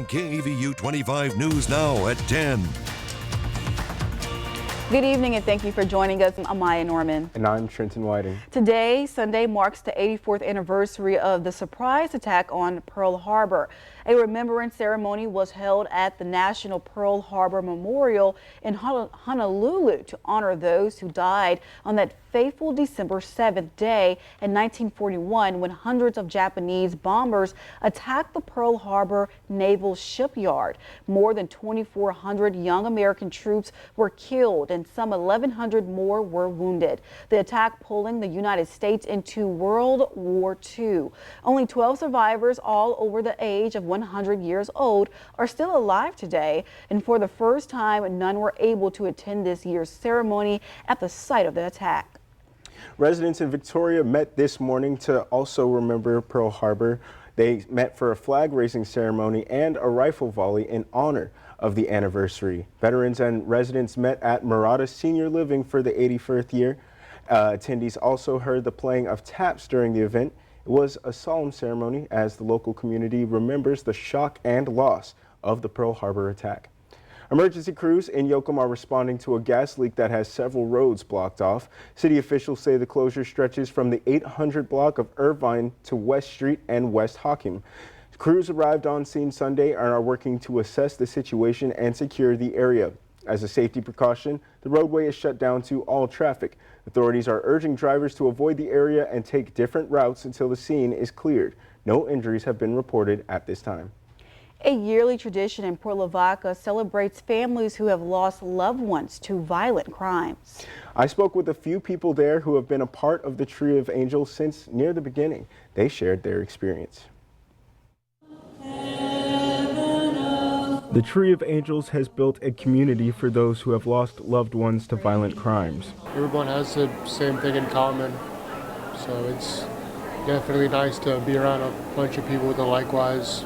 KVU 25 News Now at 10. Good evening and thank you for joining us. I'm Amaya Norman. And I'm Trenton Whiting. Today, Sunday, marks the 84th anniversary of the surprise attack on Pearl Harbor. A remembrance ceremony was held at the National Pearl Harbor Memorial in Honolulu to honor those who died on that fateful December 7th day in 1941 when hundreds of Japanese bombers attacked the Pearl Harbor Naval Shipyard. More than 2,400 young American troops were killed and some 1,100 more were wounded. The attack pulling the United States into World War II. Only 12 survivors, all over the age of 100 years old, are still alive today. And for the first time, none were able to attend this year's ceremony at the site of the attack. Residents in Victoria met this morning to also remember Pearl Harbor. They met for a flag raising ceremony and a rifle volley in honor of the anniversary. Veterans and residents met at Murata Senior Living for the 81st year. Attendees also heard the playing of taps during the event. It was a solemn ceremony as the local community remembers the shock and loss of the Pearl Harbor attack. Emergency crews in Yoakum are responding to a gas leak that has several roads blocked off. City officials say the closure stretches from the 800 block of Irvine to West Street and West Hockham. Crews arrived on scene Sunday and are working to assess the situation and secure the area. As a safety precaution, the roadway is shut down to all traffic. Authorities are urging drivers to avoid the area and take different routes until the scene is cleared. No injuries have been reported at this time. A yearly tradition in Port Lavaca celebrates families who have lost loved ones to violent crimes. I spoke with a few people there who have been a part of the Tree of Angels since near the beginning. They shared their experience. The Tree of Angels has built a community for those who have lost loved ones to violent crimes. Everyone has the same thing in common, so it's definitely nice to be around a bunch of people with a likewise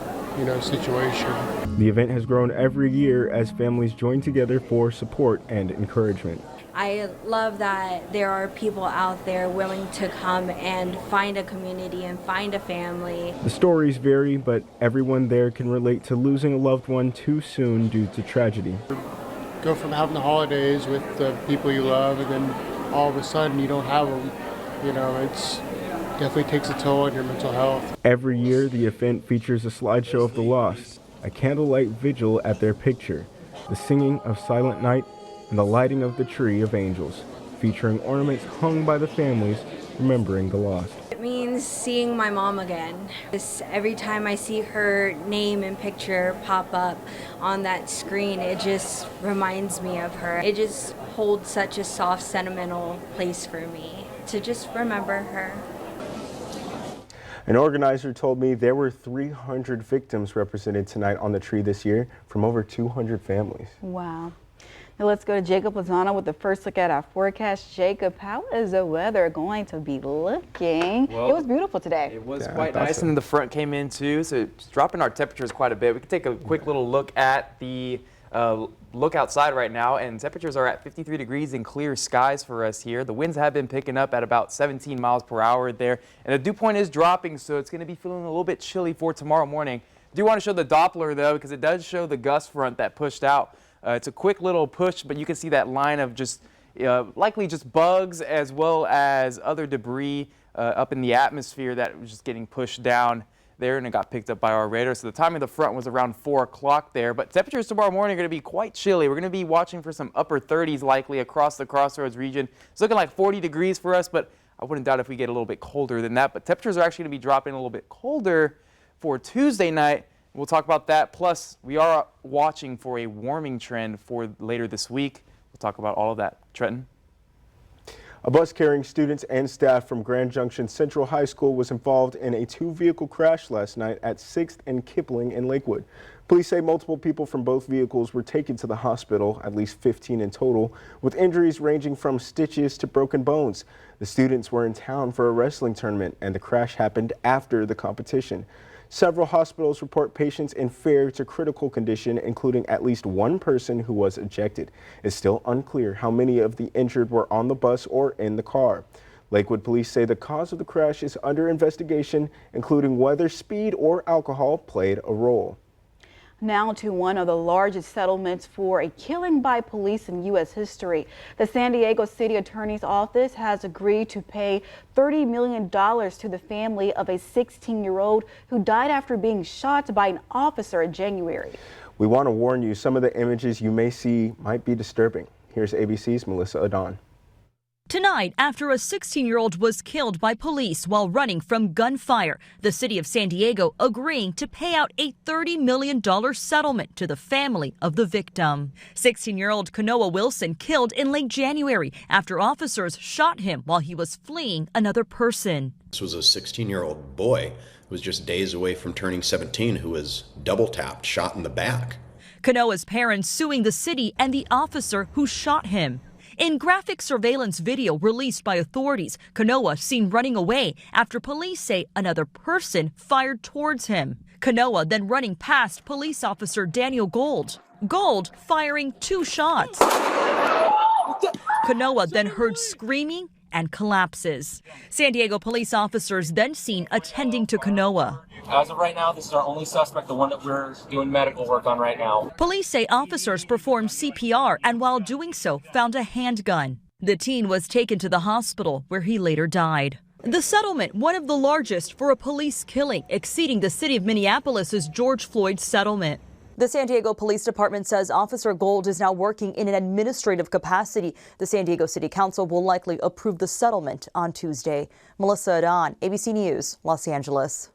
situation. The event has grown every year as families join together for support and encouragement. I love that there are people out there willing to come and find a community and find a family. The stories vary, but everyone there can relate to losing a loved one too soon due to tragedy. Go from having the holidays with the people you love and then all of a sudden you don't have them. It's definitely takes a toll on your mental health. Every year, the event features a slideshow of the lost, a candlelight vigil at their picture, the singing of Silent Night, and the lighting of the Tree of Angels, featuring ornaments hung by the families remembering the lost. It means seeing my mom again. Every time I see her name and picture pop up on that screen, it just reminds me of her. It just holds such a soft, sentimental place for me to just remember her. An organizer told me there were 300 victims represented tonight on the tree this year from over 200 families. Wow. Now let's go to Jacob Lozano with the first look at our forecast. Jacob, how is the weather going to be looking? Well, it was beautiful today. It was quite nice, and then the front came in too, so it's dropping our temperatures quite a bit. We can take a quick little look at the look outside right now, and temperatures are at 53 degrees and clear skies for us here. The winds have been picking up at about 17 miles per hour there, and the dew point is dropping, so it's going to be feeling a little bit chilly for tomorrow morning. I do want to show the Doppler though, because it does show the gust front that pushed out. It's a quick little push, but you can see that line of just likely just bugs as well as other debris up in the atmosphere that was just getting pushed down there, and it got picked up by our radar. So the time of the front was around 4 o'clock there, but temperatures tomorrow morning are going to be quite chilly. We're going to be watching for some upper 30s likely across the Crossroads region. It's looking like 40 degrees for us, but I wouldn't doubt if we get a little bit colder than that. But temperatures are actually going to be dropping a little bit colder for Tuesday night. We'll talk about that. Plus, we are watching for a warming trend for later this week. We'll talk about all of that. Trenton? A bus carrying students and staff from Grand Junction Central High School was involved in a two-vehicle crash last night at 6th and Kipling in Lakewood. Police say multiple people from both vehicles were taken to the hospital, at least 15 in total, with injuries ranging from stitches to broken bones. The students were in town for a wrestling tournament, and the crash happened after the competition. Several hospitals report patients in fair to critical condition, including at least one person who was ejected. It's still unclear how many of the injured were on the bus or in the car. Lakewood police say the cause of the crash is under investigation, including whether speed or alcohol played a role. Now to one of the largest settlements for a killing by police in U.S. history. The San Diego City Attorney's Office has agreed to pay $30 million to the family of a 16-year-old who died after being shot by an officer in January. We want to warn you, some of the images you may see might be disturbing. Here's ABC's Melissa Adon. Tonight, after a 16-year-old was killed by police while running from gunfire, the city of San Diego agreeing to pay out a $30 million settlement to the family of the victim. 16-year-old Kanoa Wilson killed in late January after officers shot him while he was fleeing another person. This was a 16-year-old boy who was just days away from turning 17 who was double tapped, shot in the back. Kanoa's parents suing the city and the officer who shot him. In graphic surveillance video released by authorities, Kanoa seen running away after police say another person fired towards him. Kanoa then running past police officer Daniel Gold. Gold firing 2 shots. Kanoa then heard screaming and collapses. San Diego police officers then seen attending to Kanoa. As of right now, this is our only suspect, the one that we're doing medical work on right now. Police say officers performed CPR and while doing so found a handgun. The teen was taken to the hospital where he later died. The settlement, one of the largest for a police killing, exceeding the city of Minneapolis's George Floyd settlement. The San Diego Police Department says Officer Gold is now working in an administrative capacity. The San Diego City Council will likely approve the settlement on Tuesday. Melissa Adon, ABC News, Los Angeles.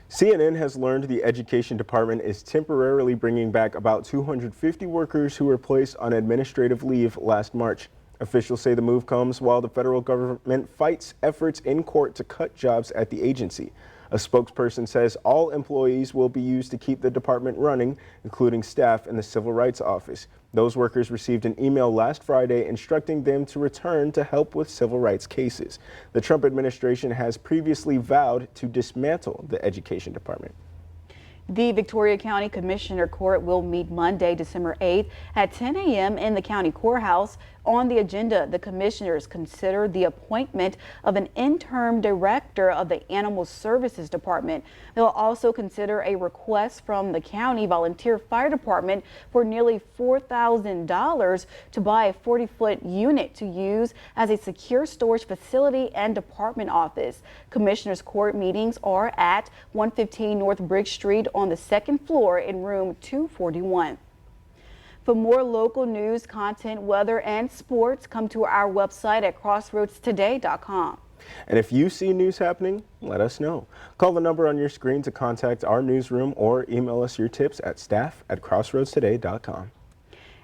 CNN has learned the Education Department is temporarily bringing back about 250 workers who were placed on administrative leave last March. Officials say the move comes while the federal government fights efforts in court to cut jobs at the agency. A spokesperson says all employees will be used to keep the department running, including staff in the Civil Rights Office. Those workers received an email last Friday instructing them to return to help with civil rights cases. The Trump administration has previously vowed to dismantle the Education Department. The Victoria County Commissioner Court will meet Monday, December 8th at 10 a.m. in the county courthouse. On the agenda, the commissioners consider the appointment of an interim director of the Animal Services Department. They'll also consider a request from the county volunteer fire department for nearly $4,000 to buy a 40-foot unit to use as a secure storage facility and department office. Commissioners Court meetings are at 115 North Bridge Street on the 2nd floor in room 241. For more local news, content, weather, and sports, come to our website at crossroadstoday.com. And if you see news happening, let us know. Call the number on your screen to contact our newsroom or email us your tips at staff@crossroadstoday.com.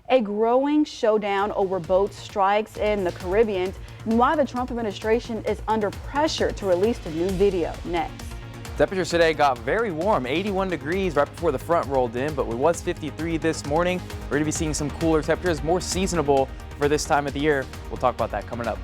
A growing showdown over boat strikes in the Caribbean and why the Trump administration is under pressure to release the new video. Next. Temperatures today got very warm, 81 degrees right before the front rolled in, but it was 53 this morning. We're going to be seeing some cooler temperatures, more seasonable for this time of the year. We'll talk about that coming up.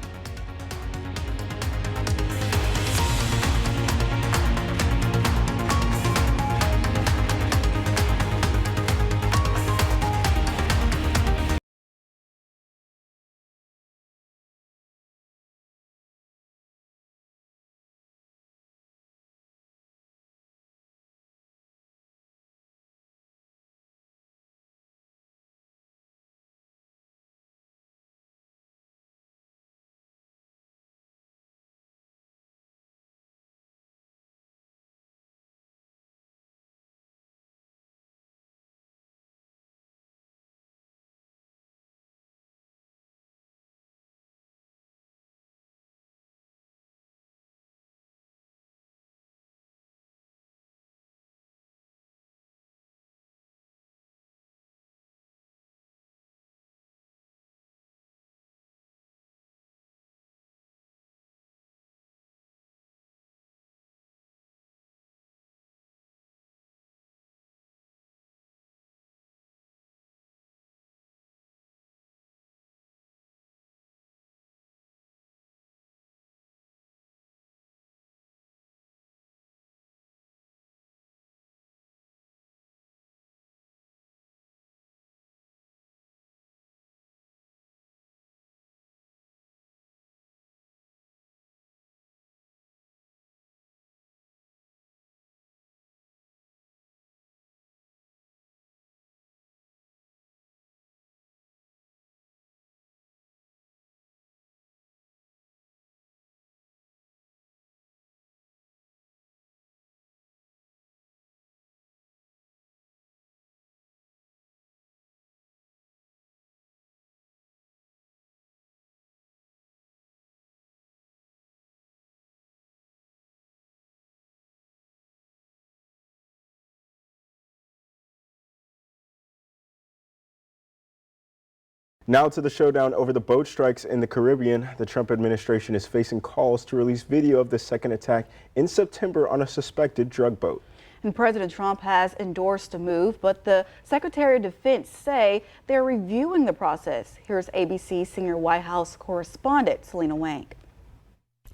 Now to the showdown over the boat strikes in the Caribbean. The Trump administration is facing calls to release video of the second attack in September on a suspected drug boat. And President Trump has endorsed a move, but the Secretary of Defense say they're reviewing the process. Here's ABC senior White House correspondent Selena Wang.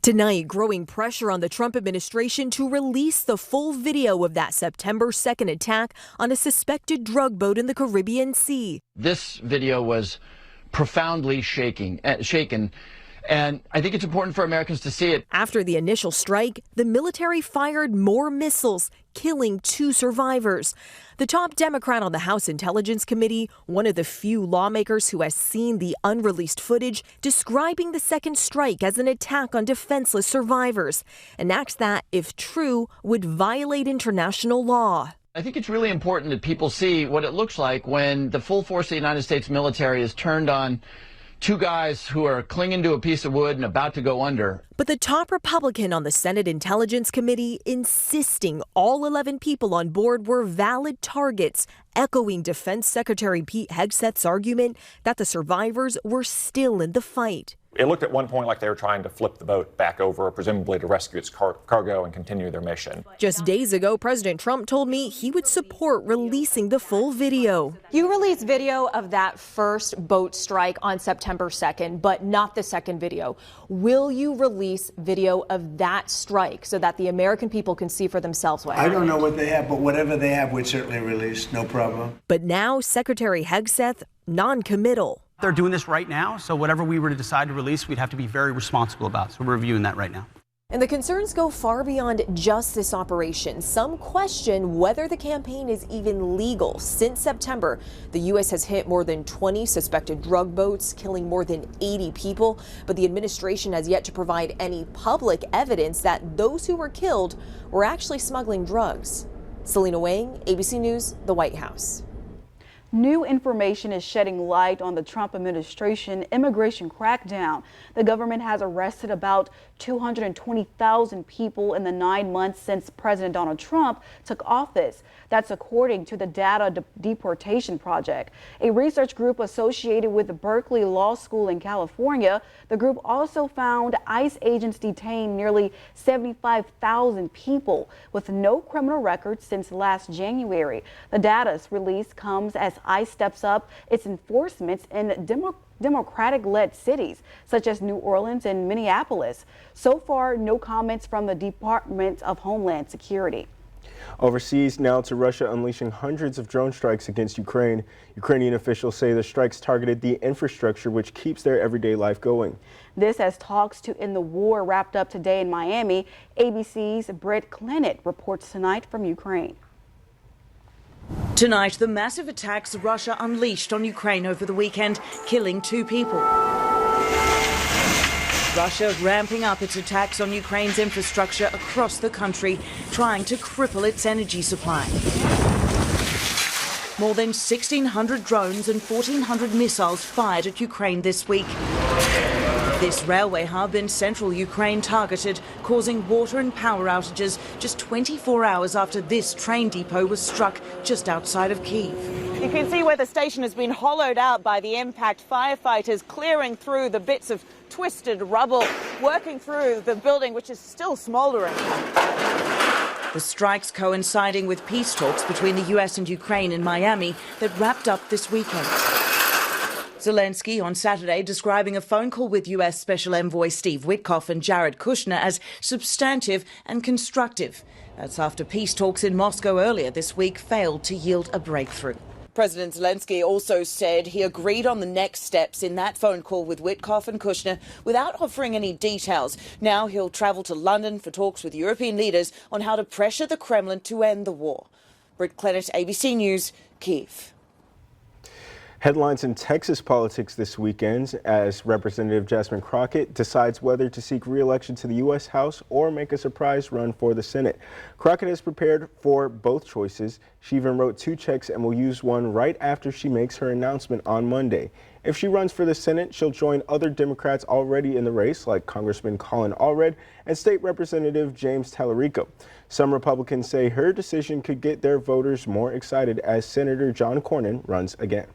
Tonight, growing pressure on the Trump administration to release the full video of that September 2nd attack on a suspected drug boat in the Caribbean Sea. This video was profoundly shaken, and I think it's important for Americans to see it. After the initial strike, the military fired more missiles, killing 2 survivors. The top Democrat on the House Intelligence Committee, one of the few lawmakers who has seen the unreleased footage, describing the second strike as an attack on defenseless survivors, an act that, if true, would violate international law. I think it's really important that people see what it looks like when the full force of the United States military is turned on 2 guys who are clinging to a piece of wood and about to go under. But the top Republican on the Senate Intelligence Committee insisting all 11 people on board were valid targets, echoing Defense Secretary Pete Hegseth's argument that the survivors were still in the fight. It looked at one point like they were trying to flip the boat back over, presumably to rescue its cargo and continue their mission. Just days ago, President Trump told me he would support releasing the full video. You released video of that first boat strike on September 2nd, but not the second video. Will you release video of that strike so that the American people can see for themselves what happened? I don't know what they have, but whatever they have, we'd certainly release, no problem. But now Secretary Hegseth, non-committal. They're doing this right now, so whatever we were to decide to release, we'd have to be very responsible about. So we're reviewing that right now. And the concerns go far beyond just this operation. Some question whether the campaign is even legal. Since September, the U.S. has hit more than 20 suspected drug boats, killing more than 80 people. But the administration has yet to provide any public evidence that those who were killed were actually smuggling drugs. Selena Wang, ABC News, the White House. New information is shedding light on the Trump administration immigration crackdown. The government has arrested about 220,000 people in the 9 months since President Donald Trump took office. That's according to the Data Deportation Project, a research group associated with the Berkeley Law School in California. The group also found ICE agents detained nearly 75,000 people with no criminal records since last January. The data's release comes as ICE steps up its enforcement in Democratic-led cities such as New Orleans and Minneapolis. So far, no comments from the Department of Homeland Security. Overseas now to Russia unleashing hundreds of drone strikes against Ukraine. Ukrainian officials say the strikes targeted the infrastructure which keeps their everyday life going. This as talks to end the war wrapped up today in Miami. ABC's Britt Clennett reports tonight from Ukraine. Tonight, the massive attacks Russia unleashed on Ukraine over the weekend, killing 2 people. Russia ramping up its attacks on Ukraine's infrastructure across the country, trying to cripple its energy supply. More than 1,600 drones and 1,400 missiles fired at Ukraine this week. This railway hub in central Ukraine targeted, causing water and power outages just 24 hours after this train depot was struck just outside of Kyiv. You can see where the station has been hollowed out by the impact. Firefighters clearing through the bits of twisted rubble, working through the building, which is still smouldering. The strikes coinciding with peace talks between the US and Ukraine in Miami that wrapped up this weekend. Zelensky on Saturday describing a phone call with US Special Envoy Steve Witkoff and Jared Kushner as substantive and constructive. That's after peace talks in Moscow earlier this week failed to yield a breakthrough. President Zelensky also said he agreed on the next steps in that phone call with Witkoff and Kushner without offering any details. Now he'll travel to London for talks with European leaders on how to pressure the Kremlin to end the war. Britt Clennett, ABC News, Kyiv. Headlines in Texas politics this weekend as Representative Jasmine Crockett decides whether to seek re-election to the U.S. House or make a surprise run for the Senate. Crockett is prepared for both choices. She even wrote 2 checks and will use one right after she makes her announcement on Monday. If she runs for the Senate, she'll join other Democrats already in the race, like Congressman Colin Allred and State Representative James Tallarico. Some Republicans say her decision could get their voters more excited as Senator John Cornyn runs again.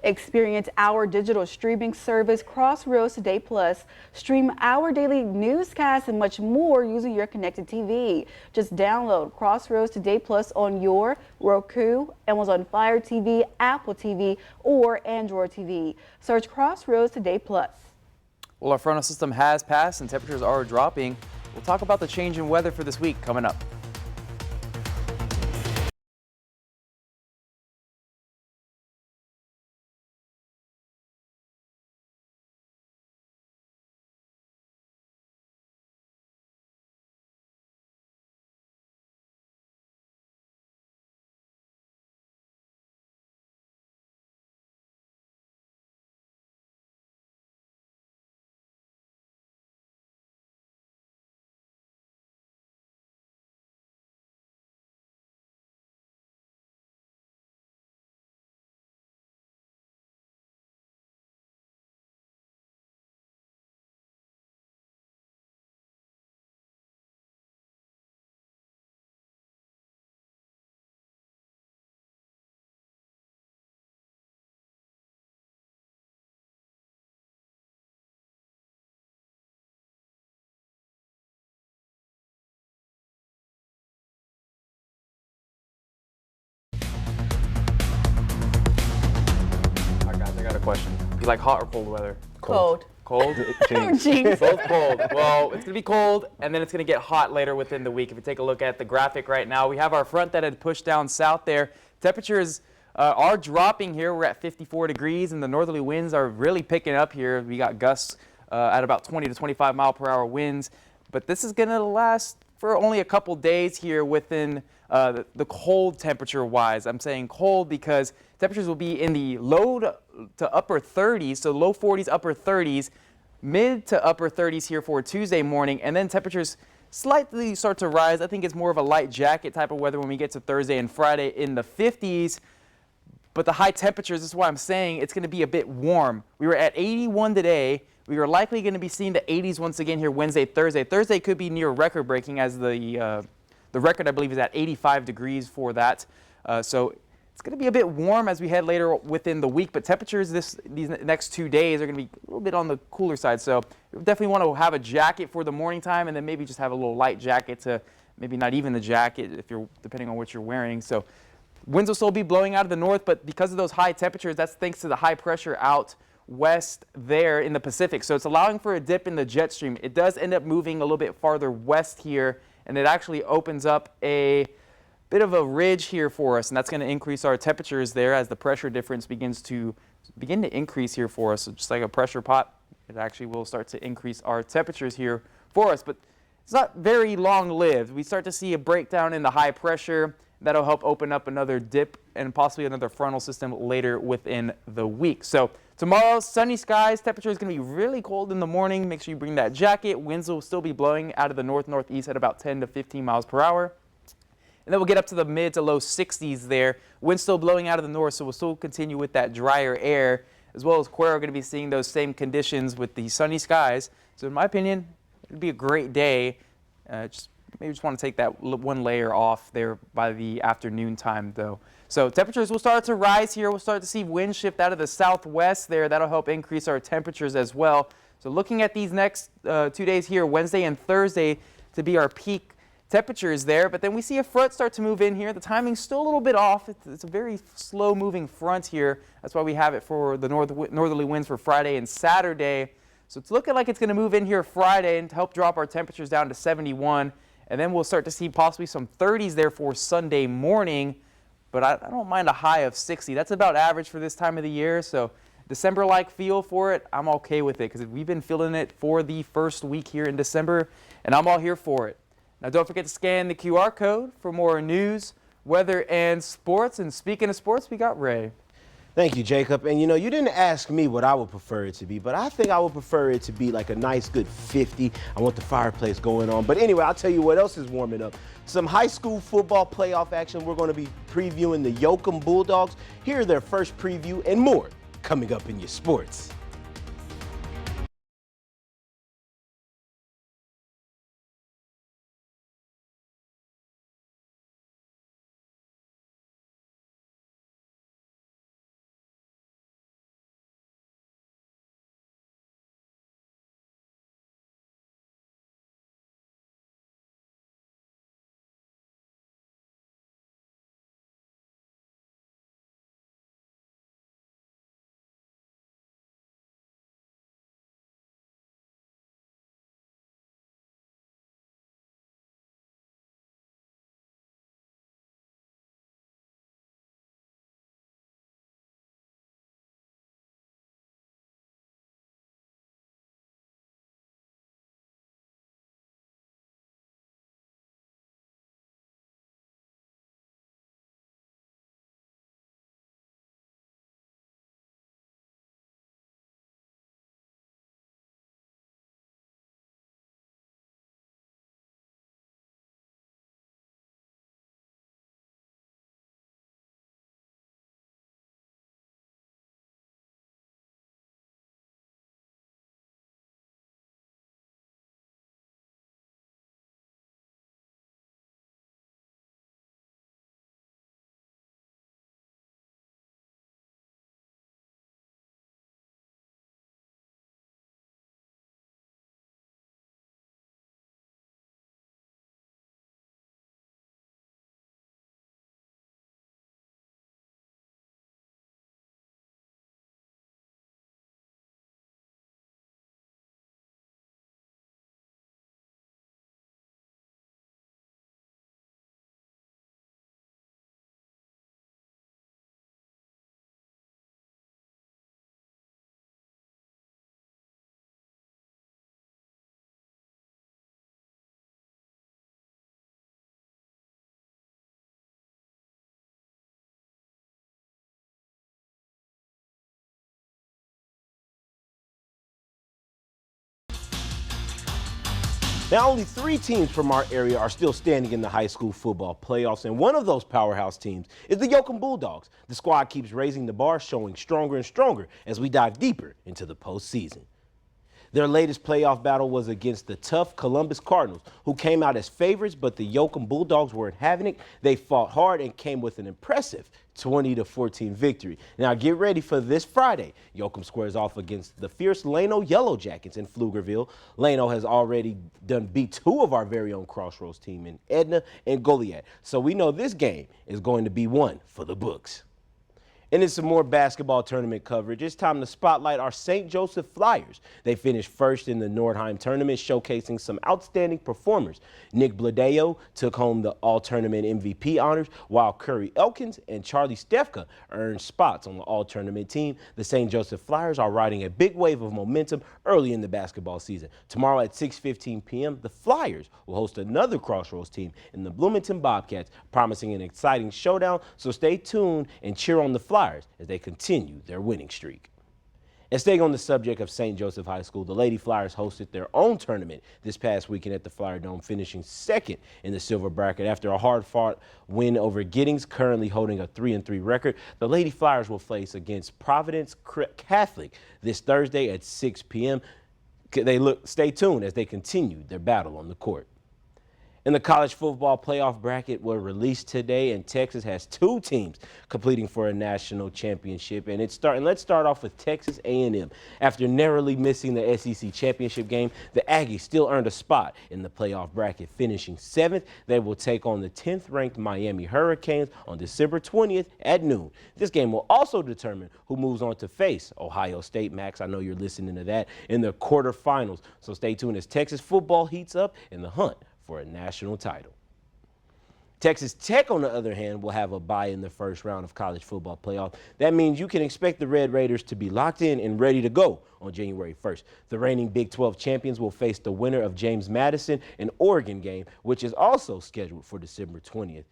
Experience our digital streaming service, Crossroads Today Plus. Stream our daily newscasts and much more using your connected TV. Just download Crossroads Today Plus on your Roku, Amazon Fire TV, Apple TV, or Android TV. Search Crossroads Today Plus. Well, our frontal system has passed and temperatures are dropping. We'll talk about the change in weather for this week coming up. I got a question. You like hot or cold weather? Cold. Cold? Jinx. Both cold. Well, it's going to be cold, and then it's going to get hot later within the week. If you take a look at the graphic right now, we have our front that had pushed down south there. Temperatures are dropping here. We're at 54 degrees, and the northerly winds are really picking up here. We got gusts at about 20 to 25 mile per hour winds, but this is going to last for only a couple days here within the cold temperature-wise. I'm saying cold because temperatures will be in the low to upper 30s, so low 40s, upper 30s, mid to upper 30s here for Tuesday morning, and then temperatures slightly start to rise. I think it's more of a light jacket type of weather when we get to Thursday and Friday in the 50s. But the high temperatures, this is why I'm saying it's going to be a bit warm. We were at 81 today. We are likely going to be seeing the 80s once again here Wednesday, Thursday. Thursday could be near record breaking as the record, I believe, is at 85 degrees for that. So it's going to be a bit warm as we head later within the week, but temperatures these next 2 days are going to be a little bit on the cooler side. So you definitely want to have a jacket for the morning time, and then maybe just have a little light jacket to maybe not even the jacket if you're depending on what you're wearing. So winds will still be blowing out of the north, but because of those high temperatures, that's thanks to the high pressure out west there in the Pacific. So it's allowing for a dip in the jet stream. It does end up moving a little bit farther west here, and it actually opens up a bit of a ridge here for us, and that's going to increase our temperatures there as the pressure difference begin to increase here for us. So just like a pressure pot, it actually will start to increase our temperatures here for us, but it's not very long-lived. We start to see a breakdown in the high pressure. That'll help open up another dip and possibly another frontal system later within the week. So tomorrow, sunny skies. Temperature is going to be really cold in the morning. Make sure you bring that jacket. Winds will still be blowing out of the north-northeast at about 10 to 15 miles per hour. And then we'll get up to the mid to low 60s there. Wind still blowing out of the north, so we'll still continue with that drier air, as well as Quora are going to be seeing those same conditions with the sunny skies. So in my opinion, it'll be a great day. Maybe just want to take that one layer off there by the afternoon time, though. So temperatures will start to rise here. We'll start to see wind shift out of the southwest there. That'll help increase our temperatures as well. So looking at these next 2 days here, Wednesday and Thursday, to be our peak temperatures there, but then we see a front start to move in here. The timing's still a little bit off. It's a very slow moving front here. That's why we have it for the northerly winds for Friday and Saturday. So it's looking like it's going to move in here Friday and help drop our temperatures down to 71. And then we'll start to see possibly some 30s there for Sunday morning. But I don't mind a high of 60. That's about average for this time of the year. So December-like feel for it, I'm okay with it because we've been feeling it for the first week here in December, and I'm all here for it. Now, don't forget to scan the QR code for more news, weather, and sports. And speaking of sports, we got Ray. Thank you, Jacob. And you know, you didn't ask me what I would prefer it to be, but I think I would prefer it to be like a nice good 50. I want the fireplace going on. But anyway, I'll tell you what else is warming up. Some high school football playoff action. We're going to be previewing the Yoakum Bulldogs. Here are their first preview and more coming up in your sports. Now, only 3 teams from our area are still standing in the high school football playoffs, and one of those powerhouse teams is the Yoakum Bulldogs. The squad keeps raising the bar, showing stronger and stronger as we dive deeper into the postseason. Their latest playoff battle was against the tough Columbus Cardinals, who came out as favorites, but the Yoakum Bulldogs weren't having it. They fought hard and came with an impressive 20-14 victory. Now get ready for this Friday. Yoakum squares off against the fierce Llano Yellow Jackets in Pflugerville. Llano has already beat 2 of our very own Crossroads team in Edna and Goliad. So we know this game is going to be one for the books. And in some more basketball tournament coverage, it's time to spotlight our St. Joseph Flyers. They finished first in the Nordheim tournament, showcasing some outstanding performers. Nick Bladeo took home the all-tournament MVP honors, while Curry Elkins and Charlie Stefka earned spots on the all-tournament team. The St. Joseph Flyers are riding a big wave of momentum early in the basketball season. Tomorrow at 6:15 p.m., the Flyers will host another Crossroads team in the Bloomington Bobcats, promising an exciting showdown, so stay tuned and cheer on the Flyers as they continue their winning streak. And staying on the subject of St. Joseph High School, the Lady Flyers hosted their own tournament this past weekend at the Flyer Dome, finishing second in the silver bracket after a hard-fought win over Giddings, currently holding a 3-3 record. The Lady Flyers will face against Providence Catholic this Thursday at 6 p.m. Stay tuned as they continue their battle on the court. And the college football playoff bracket were released today, and Texas has 2 teams competing for a national championship. And let's start off with Texas A&M. After narrowly missing the SEC championship game, the Aggies still earned a spot in the playoff bracket, finishing 7th. They will take on the 10th-ranked Miami Hurricanes on December 20th at noon. This game will also determine who moves on to face Ohio State. Max, I know you're listening to that, in the quarterfinals. So stay tuned as Texas football heats up in the hunt for a national title. Texas Tech, on the other hand, will have a bye in the first round of college football playoff. That means you can expect the Red Raiders to be locked in and ready to go on January 1st. The reigning Big 12 champions will face the winner of James Madison and Oregon game, which is also scheduled for December 20th.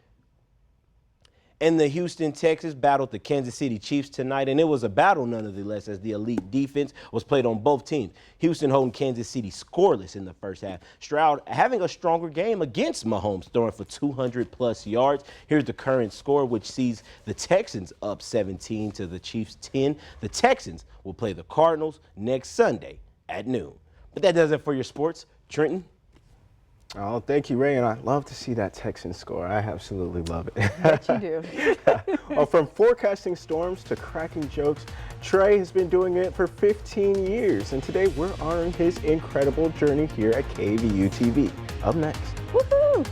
And the Houston Texans battled the Kansas City Chiefs tonight, and it was a battle nonetheless as the elite defense was played on both teams. Houston holding Kansas City scoreless in the first half. Stroud having a stronger game against Mahomes, throwing for 200-plus yards. Here's the current score, which sees the Texans up 17 to the Chiefs 10. The Texans will play the Cardinals next Sunday at noon. But that does it for your sports. Trenton? Oh, thank you, Ray, and I love to see that Texan score. I absolutely love it. Bet you do. Well, from forecasting storms to cracking jokes, Trey has been doing it for 15 years, and today we're honoring his incredible journey here at KVU TV. Up next. Woohoo!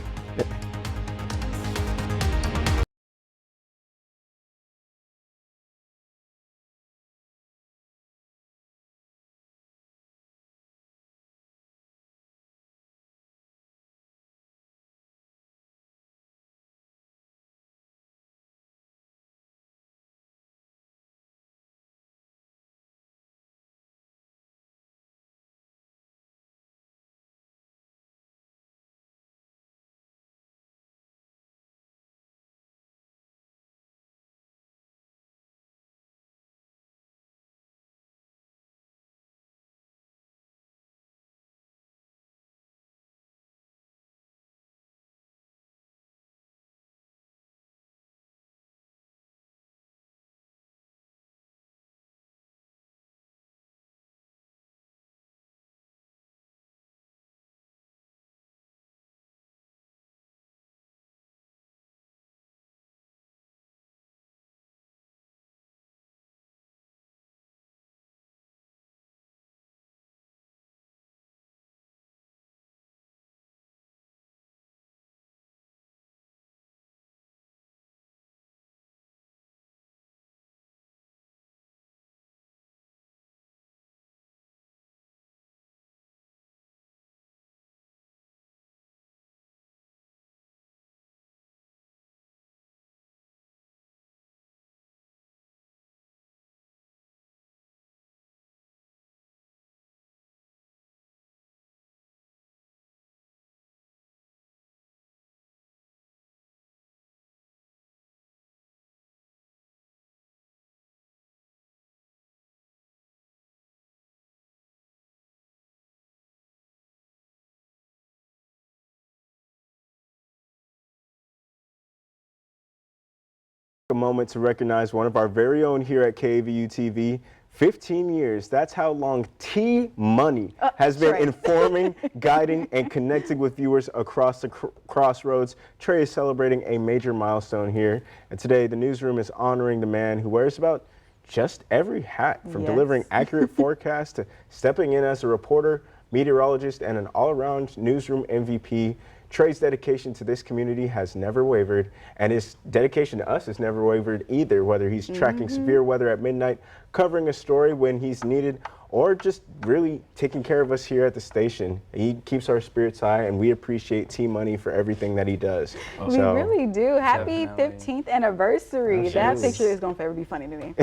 a moment to recognize one of our very own here at KVU TV. 15 years, that's how long T-Money has been informing, guiding, and connecting with viewers across the crossroads. Trey is celebrating a major milestone here, and today the newsroom is honoring the man who wears about just every hat, from delivering accurate forecasts to stepping in as a reporter, meteorologist, and an all-around newsroom MVP. Trey's dedication to this community has never wavered, and his dedication to us has never wavered either, whether he's tracking severe weather at midnight, covering a story when he's needed, or just really taking care of us here at the station. He keeps our spirits high, and we appreciate T-Money for everything that he does. We really do. Happy 15th anniversary. That picture is going to forever be funny to me.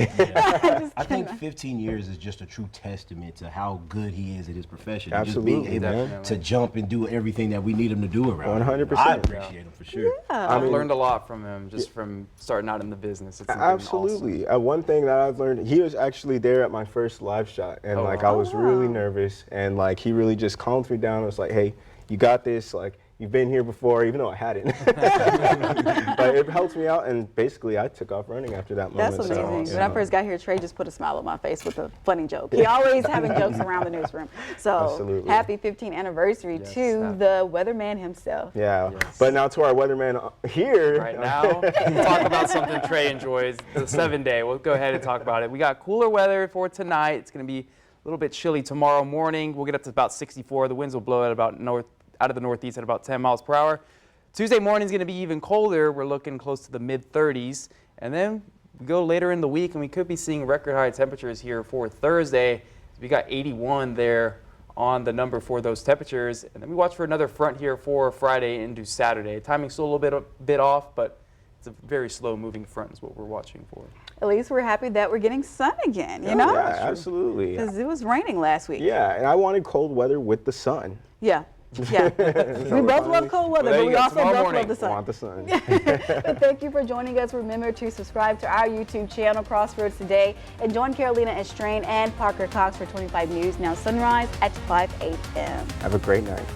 I think 15 years is just a true testament to how good he is at his profession. Absolutely. Just being able to jump and do everything that we need him to do around. 100%. I appreciate him for sure. I've learned a lot from him just from starting out in the business. It's Absolutely. awesome. One thing that I've learned, he was actually there at my first live shot, and I was really nervous, and he really just calmed me down. I was like, hey, you got this. You've been here before, even though I hadn't. But it helped me out, and basically I took off running after that moment. That's amazing. When I first got here, Trey just put a smile on my face with a funny joke. He always having jokes around the newsroom. So happy 15th anniversary to the weatherman himself. Yeah, but now to our weatherman here. Right now, we'll talk about something Trey enjoys, the 7-day. We'll go ahead and talk about it. We got cooler weather for tonight. It's going to be a little bit chilly tomorrow morning. We'll get up to about 64. The winds will blow at about out of the northeast at about 10 miles per hour. Tuesday morning is going to be even colder. We're looking close to the mid-30s. And then we go later in the week, and we could be seeing record high temperatures here for Thursday. We got 81 there on the number for those temperatures. And then we watch for another front here for Friday into Saturday. Timing's still a little bit off, but it's a very slow moving front is what we're watching for. At least we're happy that we're getting sun again, you know? Yeah, absolutely. Because it was raining last week. Yeah, and I wanted cold weather with the sun. Yeah. Yeah, we both love cold weather, but we also both love the sun. Want the sun. Thank you for joining us. Remember to subscribe to our YouTube channel, Crossroads Today, and join Carolina Estrain and Parker Cox for 25 News Now Sunrise at 5 a.m. Have a great night.